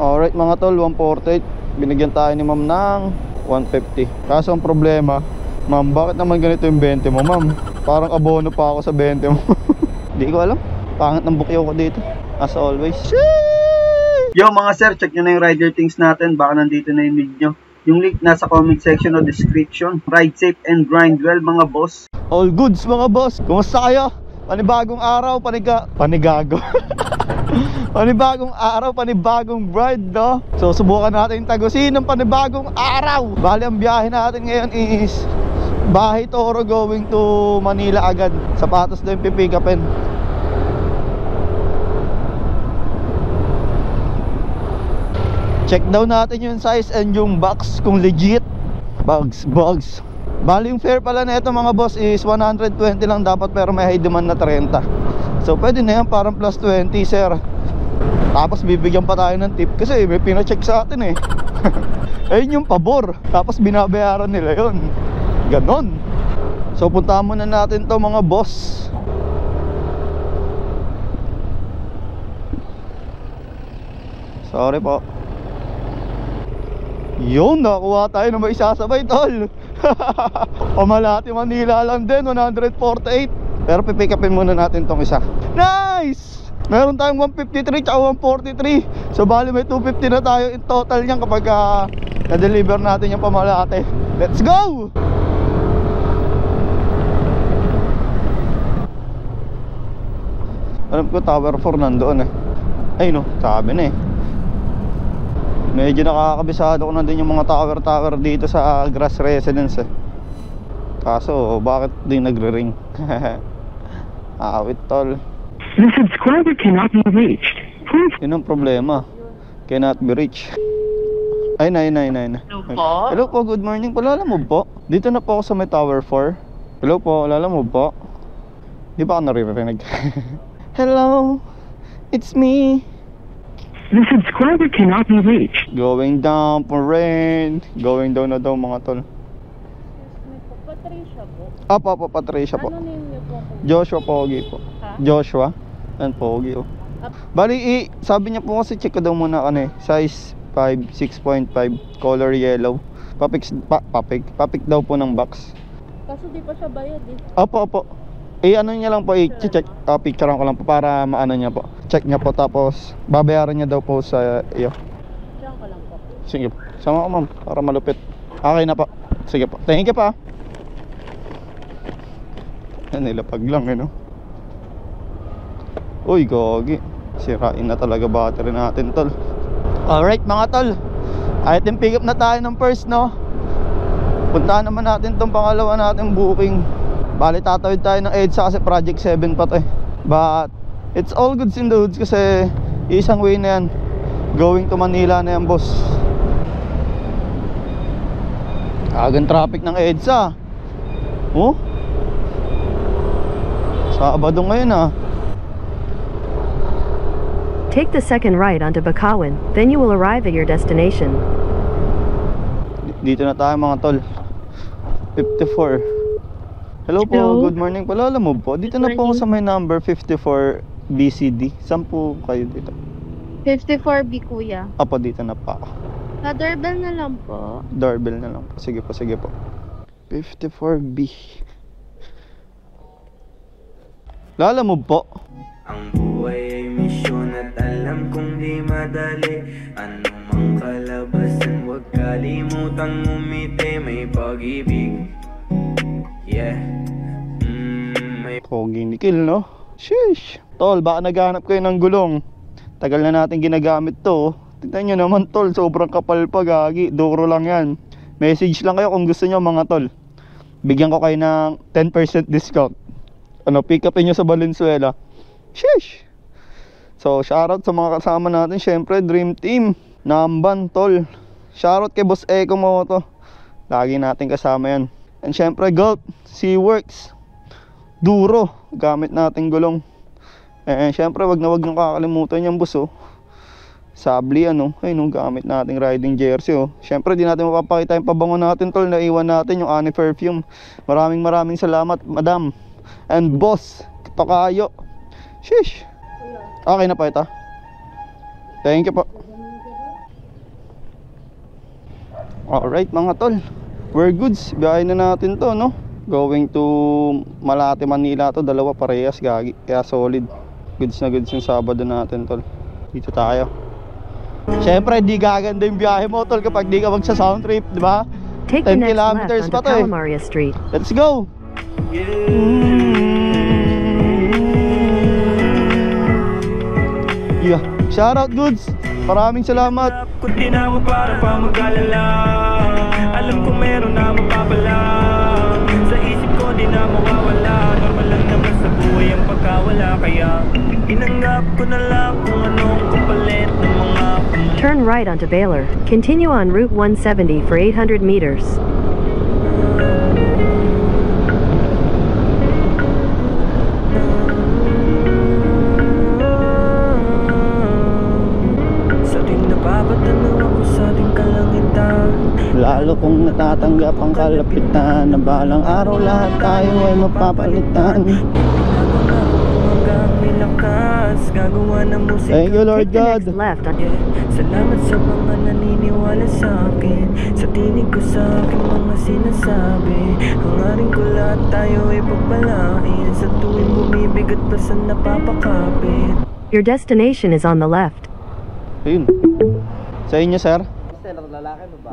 Alright mga tol, 148. Binigyan tayo ni ma'am ng 150. Kaso ang problema, ma'am, bakit naman ganito yung 20 mo, ma'am? Parang abono pa ako sa 20 mo. Di ko alam, pangit ng bukyo ko dito, as always. Yo mga sir, check nyo na yung rider things natin. Baka nandito na yung link nyo. Yung link nasa comment section o description. Ride safe and grind well mga boss. All goods mga boss. Kumusta kayo? Panibagong araw, panigago. Panibagong araw, panibagong ride, no? So subukan natin tagusin ng panibagong araw. Bali ang biyahe natin ngayon is Bahay Toro going to Manila agad. Sapatos na yung pipikapin. Check daw natin yung size and yung box kung legit. Bugs. Bali yung fare pala na ito mga boss is 120 lang dapat, pero may high demand na 30. So pwede na yan, parang plus 20 sir. Tapos bibigyan pa tayo ng tip kasi may pina-check sa atin eh. Ayun yung pabor. Tapos binabayaran nila yun. Ganon. So puntahan muna natin to mga boss. Sorry po. Yun, nakuha tayo na may isasabay tol. Pamalati Manila lang din, 148. Pero pipick upin muna natin tong isa. Nice! Meron tayong 153 tsaka 143. So bali may 250 na tayo in total niyan kapag na-deliver natin yung Pamalate. Let's go! Alam ko Tower 4 nandoon eh. Ay no, sabi na eh. Medyo nakakabisado ko na din yung mga tower dito sa Grass Residence eh. Kaso bakit din nagre-ring? Awit tol. The subscriber cannot be reached. Yun ang problema. Cannot be reached. Ay, nay. Hello po? Hello po, good morning po. Lalamove po. Dito na po ako sa may Tower 4. Hello po, lalamove po. Di ba ako naririnig? Hello, it's me. The subscriber cannot be reached. Going down for rain. Going down na daw mga tol. Patricia po. Apo, Patricia po. Ano name niyo po? Joshua Pogi po. Ha? Joshua and Pogi oh. Bali, sabi niya po kasi check ko daw muna ano eh. Size 5, 6.5, color yellow. Papik daw po ng box. Kaso di pa siya bayad eh. Opo. Ano niya lang po, i-check, picturean ko lang po para maano niya po. Check niya po tapos babayaran niya daw po sa iyo. Diyan ka lang po. Sige po. Sama ko ma'am para malupit. Okay na po. Sige po. Thank you pa. Nilapag lang eh no. Uy gogi, sirain na talaga battery natin tol. Alright mga tol, item pick up na tayo ng first no. Puntahan naman natin tong pangalawa nating booking. Bali tatawid tayo ng EDSA kasi project 7 pa to eh. But it's all goods in the hoods kasi isang way na yan. Going to Manila na yan boss. Agang traffic ng EDSA. Oh, Sabado ngayon ah. Take the second right onto Bakawan, then you will arrive at your destination. Dito na tayo mga tol. 54. Hello po, good morning po. Lalamove po. Dito na po ako sa may number 54 BCD. Saan po kayo dito? 54B kuya. Apo, dito na pa ako. Doorbell na lang po. Doorbell na lang po. Sige po. 54B. Lalamove po. Ang buhay ay misyon at alam kong di madali. Ano mang kalabasan, huwag kalimutang umiti. May pag-ibig. Yeah. May Pogi ni Kill no? Sheesh. Tol, baka naghanap kayo ng gulong. Tagal na natin ginagamit to. Tignan nyo naman tol, sobrang kapal pa gagi. Duro lang yan. Message lang kayo kung gusto nyo mga tol. Bigyan ko kayo ng 10% discount. Ano, pick upin nyo sa Valenzuela. Sheesh. So shoutout sa mga kasama natin. Syempre Dream Team Namban tol. Shoutout kay Boss Eco Moto. Lagi natin kasama yan. And syempre Gulf Seaworks Duro, gamit natin gulong. And syempre wag nyo kakalimutan yung boss oh. Sabli ano, ayun gamit nating riding jersey oh. Syempre di natin mapapakita yung pabango natin tol. Naiwan natin yung Annie perfume. Maraming salamat madam and boss Tokayo. Sheesh. Okay na pa ito. Thank you po. Alright mga tol, we're goods. Biyahe na natin to, no? Going to Malate, Manila to. Dalawa parehas, gagi. Kaya solid. Goods na goods yung Sabado natin, tol. Dito tayo. Syempre, di gaganda yung biyahe mo, tol, kapag di ka magsa sound trip, di ba? Take the 10 next left kilometers onto pa to eh. Palmaria Street. Let's go! Yeah. Shout out goods. Maraming salamat. Kung di na mo para pa mag-alala, alam ko meron na mapapala. Sa isip ko di na mawawala. Normal lang naman sa buhay ang pagkawala. Kaya inanggap ko na lang kung anong kapalit ng mga Turn right onto Baylor. Continue on Route 170 for 800 meters. sa ting napapatanong ako sa ating kalangitan. Lalo kung natatanggap ang kalapitan na balang araw lahat tayo ay mapapalitan. Hanggang may lakas, gagawa ng musika. Thank you Lord Take the God. next left on Salamat sa mga naniniwala sa akin, sa tinig ko sa aking mga sinasabi. Hangarin ko lahat tayo ay pagpalain, sa tuwing bumibigat pa sa napapakapit. Your destination is on the left. Ayun. Sa inyo sir?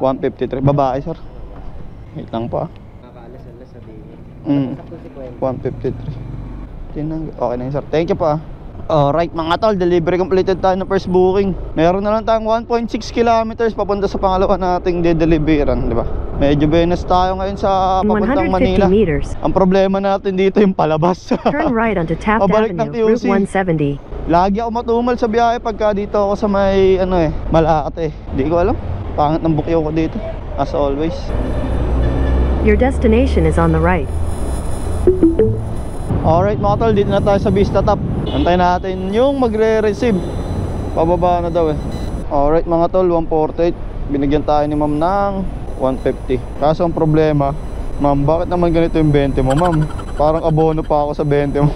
153. Babae sir. Wait lang pa. 153. Okay na yun sir. Thank you pa. Alright mga tol, delivery completed tayo ng first booking. Meron na lang tayong 1.6 kilometers papunta sa pangalawa nating de-deliveran, di ba? Medyo benes tayo ngayon sa In papuntang 150 Manila. meters, Ang problema natin dito yung palabas. turn right onto Taft Pabalik ng Avenue, Route TUC. 170. Lagi ako matumal sa biyahe pagka dito ako sa may Malate. Di ko alam. Pangit ng bukyo ko dito. As always. Your destination is on the right. Alright mga tol, dito na tayo sa Vista Top. Antayin natin yung magre-receive. Pababa na daw eh. Alright mga tol, 148. Binigyan tayo ni ma'am ng 150. Kaso ang problema, ma'am, bakit naman ganito yung 20 mo ma'am? Parang abono pa ako sa 20 mo.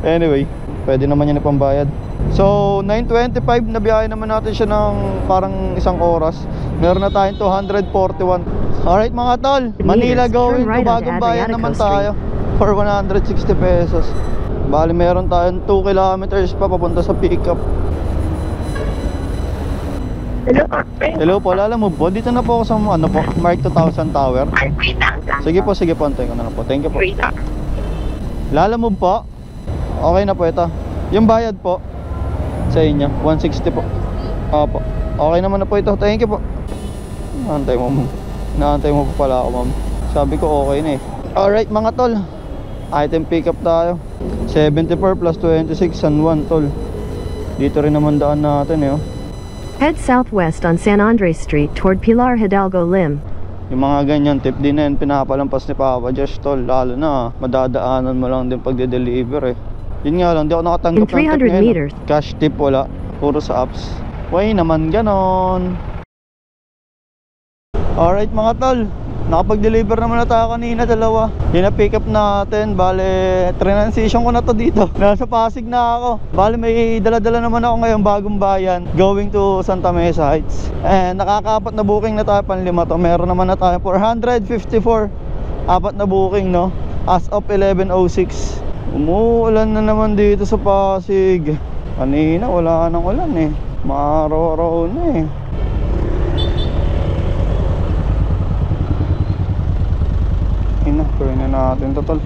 Anyway, pwede naman yan ipambayad. So 9:25 na biyahe naman natin siya ng parang isang oras. Meron na tayong 241. Alright mga tol, Manila going Turn right to onto Bagong Bayan Adriatico naman Street. tayo for 160 pesos. Bali meron tayong 2 kilometers pa papunta sa pickup. Hello po, lala mo po, dito na po ako sa Mark 2000 Tower. Sige po, antayin ko na lang po. Thank you po. Lala mo po. Okay na po ito. Yung bayad po sa inyo, 160 po. Opo. Okay naman na po ito. Thank you po. Naantay mo, ma'am. Naantay mo po pala ako, ma'am. Sabi ko okay na eh. Alright mga tol, item pickup tayo. 74 plus 26 San Juan, tol. Dito rin naman daan natin eh. Head southwest on San Andres Street toward Pilar Hidalgo Lim. Yung mga ganyan tip din na yun, pinapalampas ni Papa Josh, tol. Lalo na, madadaanan mo lang din pagde-deliver eh. Yun nga lang, di ako nakatanggap In 300 ng tip ngayon. meters. Cash tip wala, puro sa apps. Way naman ganon. Alright mga tol, nakapag-deliver naman na tayo kanina, dalawa. Yun na pick up natin, bale transition ko na to dito. Nasa Pasig na ako. Bale may dala-dala naman ako ngayon Bagong Bayan, going to Santa Mesa Heights. And nakakaapat na booking na tayo, panlima to. Meron naman na tayo 454. Apat na booking, no? As of 11:06. Umuulan na naman dito sa Pasig. Kanina wala nang ulan eh. Maaraw-araw na eh. Ina, tuloy na natin to, tol.